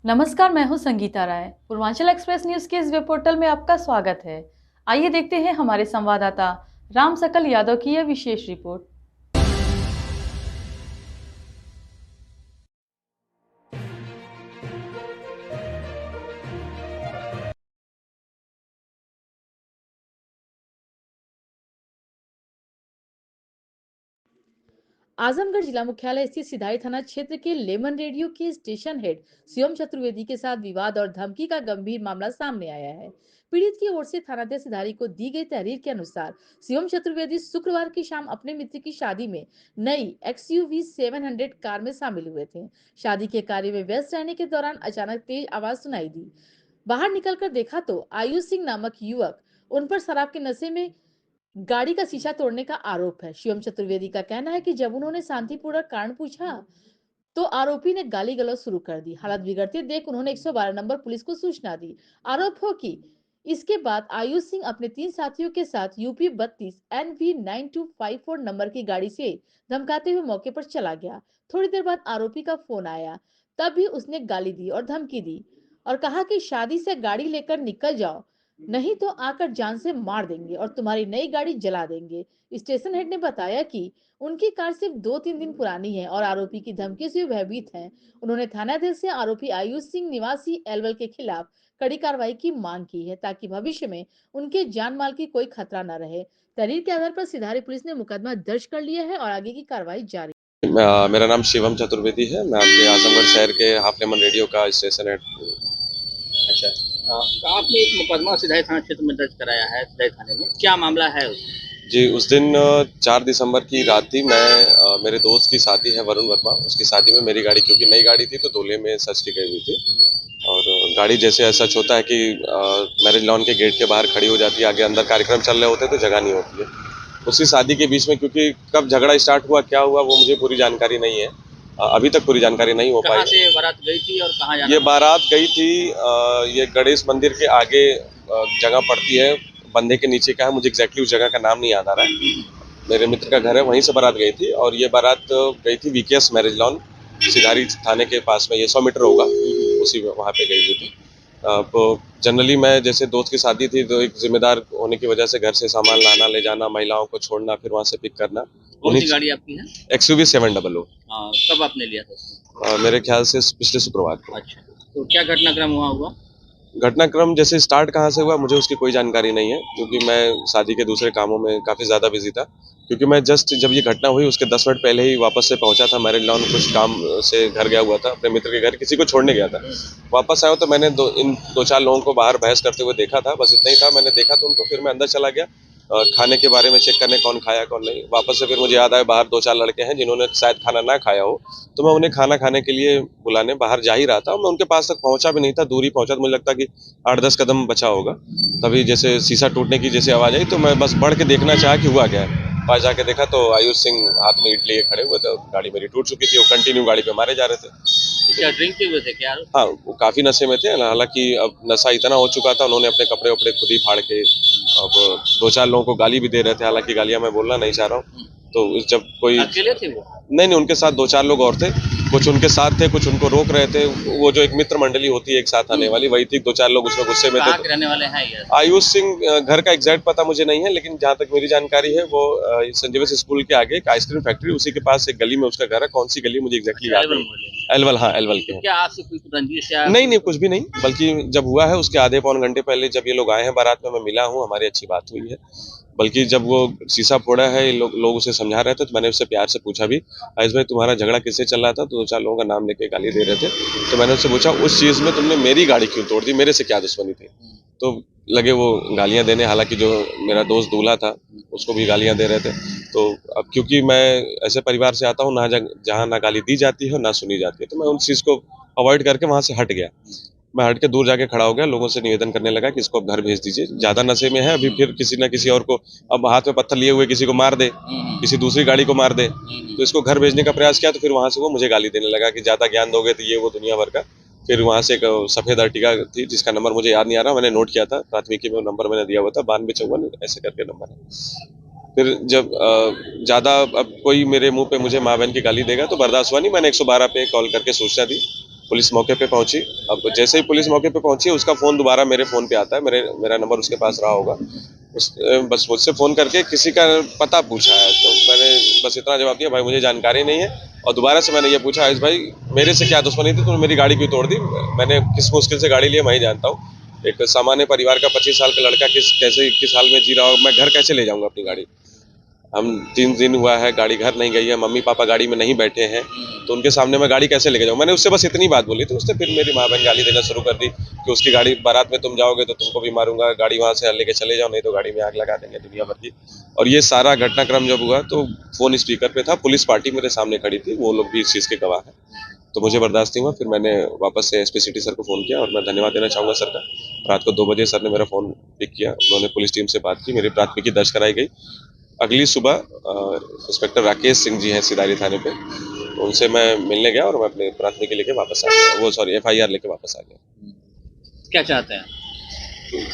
नमस्कार, मैं हूं संगीता राय। पूर्वांचल एक्सप्रेस न्यूज के इस वेब पोर्टल में आपका स्वागत है। आइए देखते हैं हमारे संवाददाता राम सकल यादव की यह विशेष रिपोर्ट। आजमगढ़ जिला मुख्यालय स्थित सिधाई थाना क्षेत्र के लेमन रेडियो के स्टेशन हेड शिवम चतुर्वेदी के साथ विवाद और धमकी का गंभीर मामला सामने आया है। पीड़ित की ओर से थानाध्यक्ष सिधारी को दी गई तहरीर के अनुसार शिवम चतुर्वेदी शुक्रवार की शाम अपने मित्र की शादी में नई XUV 700 कार में शामिल हुए थे। शादी के कार्य में व्यस्त रहने के दौरान अचानक तेज आवाज सुनाई दी। बाहर निकलकर देखा तो आयुष सिंह नामक युवक उन पर शराब के नशे में गाड़ी का शीशा तोड़ने का आरोप है। शिवम चतुर्वेदी का कहना है कि जब उन्होंने शांतिपूर्वक कारण पूछा तो आरोपी ने गाली गलौज शुरू कर दी। हालत बिगड़ते देख उन्होंने 112 नंबर पुलिस को सूचना दी। आरोप हो कि इसके बाद आयुष सिंह अपने 3 साथियों के साथ यूपी 32 NV 9254 नंबर की गाड़ी से धमकाते हुए मौके पर चला गया। थोड़ी देर बाद आरोपी का फोन आया, तब भी उसने गाली दी और धमकी दी और कहा कि शादी से गाड़ी लेकर निकल जाओ, नहीं तो आकर जान से मार देंगे और तुम्हारी नई गाड़ी जला देंगे। स्टेशन हेड ने बताया कि उनकी कार सिर्फ 2-3 दिन पुरानी है और आरोपी की धमकी से भयभीत हैं। उन्होंने थानाध्यक्ष से आरोपी आयुष सिंह निवासी एलवल के खिलाफ कड़ी कार्रवाई की मांग की है ताकि भविष्य में उनके जान माल की कोई खतरा न रहे। तहरीर के आधार पर सिधारी पुलिस ने मुकदमा दर्ज कर लिया है और आगे की कार्रवाई जारी। मेरा नाम शिवम चतुर्वेदी है। मैं आपके आजमगढ़ शहर के हाफ लेमन रेडियो का स्टेशन हेड हूँ। अच्छा, आपने एक मुकदमा सिधाई थाना क्षेत्र में दर्ज कराया है। सिधाई थाने में क्या मामला है उसमें? जी, उस दिन 4 दिसंबर की रात थी। मेरे दोस्त की शादी है वरुण वर्मा, उसकी शादी में मेरी गाड़ी क्योंकि नई गाड़ी थी तो दूल्हे में सज की गई हुई थी और गाड़ी जैसे सच होता है कि मैरिज लॉन के गेट के बाहर खड़ी हो जाती है, आगे अंदर कार्यक्रम चल रहे होते हैं तो जगह नहीं होती है। उसी शादी के बीच में क्योंकि कब झगड़ा स्टार्ट हुआ, क्या हुआ, वो मुझे पूरी जानकारी नहीं है। अभी तक पूरी जानकारी नहीं हो पाई। कहाँ से बारात गई थी और कहाँ जाना ये था? बारात गई थी ये गणेश मंदिर के आगे जगह पड़ती है, बंधे के नीचे का है, मुझे एग्जैक्टली उस जगह का नाम नहीं याद आ रहा है। मेरे मित्र का घर है, वहीं से बारात गई थी और ये बारात गई थी VKS मैरिज लॉन सिधारी थाने के पास में, ये 100 मीटर होगा, उसी में वहाँ पे गई हुई थी। जनरली मैं जैसे दोस्त की शादी थी तो एक जिम्मेदार होने की वजह से घर से सामान लाना, ले जाना, महिलाओं को छोड़ना, फिर वहाँ से पिक करना। कौन सी गाड़ी आपकी है? XUV 700। कब आपने लिया था उसको? मेरे ख्याल से पिछले शुक्रवार को। अच्छा, तो क्या घटनाक्रम हुआ? घटनाक्रम जैसे स्टार्ट कहाँ से हुआ मुझे उसकी कोई जानकारी नहीं है क्योंकि मैं शादी के दूसरे कामों में काफ़ी ज़्यादा बिजी था। क्योंकि मैं जस्ट जब ये घटना हुई उसके 10 मिनट पहले ही वापस से पहुंचा था मैरिज लॉन, कुछ काम से घर गया हुआ था, अपने मित्र के घर किसी को छोड़ने गया था। वापस आया तो मैंने इन 2-4 लोगों को बाहर बहस करते हुए देखा था, बस इतना ही था। मैंने देखा तो उनको, फिर मैं अंदर चला गया खाने के बारे में चेक करने, कौन खाया कौन नहीं। वापस से फिर मुझे याद आया बाहर 2-4 लड़के हैं जिन्होंने शायद खाना ना खाया हो, तो मैं उन्हें खाना खाने के लिए बुलाने बाहर जा ही रहा था। मैं उनके पास तक पहुंचा भी नहीं था, दूर ही पहुंचा, तो मुझे लगता कि 8-10 कदम बचा होगा। तभी जैसे शीशा टूटने की जैसे आवाज़ आई तो मैं बस बढ़ के देखना चाहा कि हुआ क्या है। पास जाके देखा तो आयुष सिंह हाथ में ईंट लिए खड़े हुए थे। गाड़ी मेरी टूट चुकी थी, वो कंटिन्यू गाड़ी पे मारे जा रहे थे। क्या ड्रिंक किए हुए थे क्या? हाँ, वो काफ़ी नशे में थे। हालांकि अब नशा इतना हो चुका था, उन्होंने अपने कपड़े वपड़े खुद ही फाड़ के अब 2-4 लोगों को गाली भी दे रहे थे। हालांकि गालियां मैं बोलना नहीं चाह रहा हूँ। तो जब कोई अकेले थे वो? नहीं, उनके साथ 2-4 लोग और थे। कुछ उनके साथ थे, कुछ उनको रोक रहे थे। वो जो एक मित्र मंडली होती है एक साथ आने वाली, वही थी। 2-4 लोग उसमें गुस्से में थे। कहाँ के रहने वाले हैं ये? आयुष सिंह घर का एग्जैक्ट पता मुझे नहीं है, लेकिन जहाँ तक मेरी जानकारी है वो संजीवस स्कूल के आगे एक आइसक्रीम फैक्ट्री, उसी के पास एक गली में उसका घर है। कौन सी गली मुझे एग्जैक्टली याद नहीं। एलवल, हाँ एलवल के। क्या आपसे कोई रंजिश या? नहीं, कुछ भी नहीं। बल्कि जब हुआ है उसके आधे पौन घंटे पहले जब ये लोग आए हैं बारात में, मैं मिला हूँ, हमारी अच्छी बात हुई है। बल्कि जब वो शीशा फोड़ा है, लोग उसे समझा रहे थे तो मैंने उससे प्यार से पूछा भी, आयुष भाई तुम्हारा झगड़ा किससे चल रहा था? तो 2-4 लोगों का नाम लेके गाली दे रहे थे। तो मैंने उससे पूछा उस चीज़ में तुमने मेरी गाड़ी क्यों तोड़ दी, मेरे से क्या दुश्मनी थी? तो लगे वो गालियां देने। हालांकि जो मेरा दोस्त दूल्हा था उसको भी गालियां दे रहे थे। तो अब क्योंकि मैं ऐसे परिवार से आता हूँ ना जहाँ ना गाली दी जाती है ना सुनी जाती है, तो मैं उन चीज़ को अवॉइड करके वहाँ से हट गया। मैं हट के दूर जाके खड़ा हो गया, लोगों से निवेदन करने लगा कि इसको अब घर भेज दीजिए, ज़्यादा नशे में है अभी, फिर किसी ना किसी और को अब हाथ में पत्थर लिए हुए किसी को मार दे, किसी दूसरी गाड़ी को मार दे। तो इसको घर भेजने का प्रयास किया तो फिर वहाँ से वो मुझे गाली देने लगा कि ज़्यादा ज्ञान दोगे तो ये वो दुनिया भर का। फिर वहाँ से एक सफ़ेद अर्टिगा थी जिसका नंबर मुझे याद नहीं आ रहा, मैंने नोट किया था, प्राथमिकी में नंबर मैंने दिया हुआ था 9254 ऐसे करके नंबर है। फिर जब ज़्यादा अब कोई मेरे मुंह पे मुझे माँ बहन की गाली देगा तो बर्दाश्त हुआ नहीं। मैंने 112 पे कॉल करके सूचना दी पुलिस मौके पे पहुंची। अब जैसे ही पुलिस मौके पे पहुंची, उसका फ़ोन दोबारा मेरे फ़ोन पे आता है, मेरा नंबर उसके पास रहा होगा। बस मुझसे फ़ोन करके किसी का पता पूछा है, तो मैंने बस इतना जवाब दिया, भाई मुझे जानकारी नहीं है। और दोबारा से मैंने ये पूछा, आयुष भाई मेरे से क्या दुश्मनी थी, तुमने मेरी गाड़ी क्यों तोड़ दी? मैंने किस मुश्किल से गाड़ी ली मैं ही जानता हूँ। एक सामान्य परिवार का 25 साल का लड़का किस हाल में जी रहा होगा, मैं घर कैसे ले जाऊँगा अपनी गाड़ी? हम 3 दिन हुआ है, गाड़ी घर नहीं गई है, मम्मी पापा गाड़ी में नहीं बैठे हैं, तो उनके सामने मैं गाड़ी कैसे लेके जाऊँ? मैंने उससे बस इतनी बात बोली, तो उसने फिर मेरी माँ बहन गाली देना शुरू कर दी कि उसकी गाड़ी बारात में तुम जाओगे तो तुमको भी मारूंगा, गाड़ी वहाँ से लेके चले जाओ, नहीं तो गाड़ी में आग लगा देंगे दुनिया भर की। और ये सारा घटनाक्रम जब हुआ तो फ़ोन स्पीकर पे था, पुलिस पार्टी मेरे सामने खड़ी थी, वो लोग भी इस चीज़ के गवाह हैं। तो मुझे बर्दाश्त नहीं हुआ, फिर मैंने वापस से एसपी सिटी सर को फ़ोन किया और मैं धन्यवाद देना चाहूँगा सर का। रात को 2 बजे सर ने मेरा फ़ोन पिक किया, उन्होंने पुलिस टीम से बात की, मेरी प्राथमिकी दर्ज कराई गई। अगली सुबह इंस्पेक्टर राकेश सिंह जी हैं सिदारी थाने पे, उनसे मैं मिलने गया और मैं अपनी प्राथमिकी लेके वापस आ गया, वो सॉरी एफआईआर लेके वापस आ गया। क्या चाहते हैं?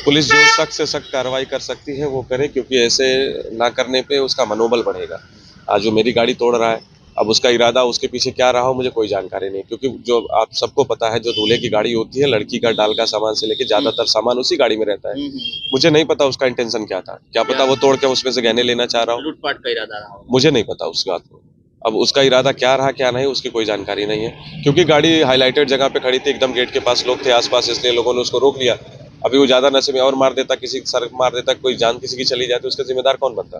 पुलिस जो सख्त से सख्त कार्रवाई कर सकती है वो करे, क्योंकि ऐसे ना करने पे उसका मनोबल बढ़ेगा। आज जो मेरी गाड़ी तोड़ रहा है, अब उसका इरादा उसके पीछे क्या रहा हो मुझे कोई जानकारी नहीं, क्योंकि जो आप सबको पता है, जो दूल्हे की गाड़ी होती है, लड़की का डाल का सामान से लेके ज्यादातर सामान उसी गाड़ी में रहता है। मुझे नहीं पता उसका इंटेंशन क्या था, क्या पता वो तोड़ के उसमें से गहने लेना चाह रहा हो, लूटपाट का इरादा रहा हो। मुझे नहीं पता उस बात को। अब उसका इरादा क्या रहा क्या नहीं उसकी कोई जानकारी नहीं है, क्योंकि गाड़ी हाईलाइटेड जगह पे खड़ी थी, एकदम गेट के पास लोग थे आसपास, इसलिए लोगों ने उसको रोक लिया। अभी वो ज्यादा नशे में और मार देता, किसी सर मार देता, कोई जान किसी की चली जाए तो उसका जिम्मेदार कौन बनता?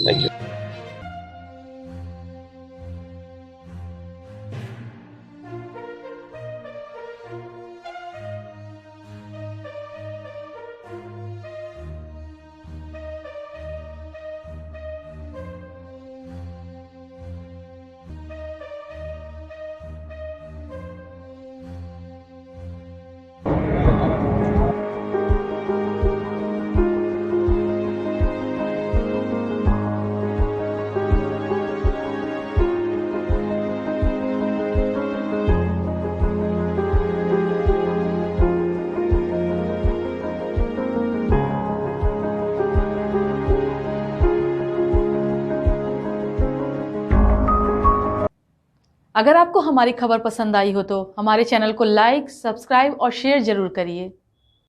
Thank you. अगर आपको हमारी खबर पसंद आई हो तो हमारे चैनल को लाइक, सब्सक्राइब और शेयर जरूर करिए।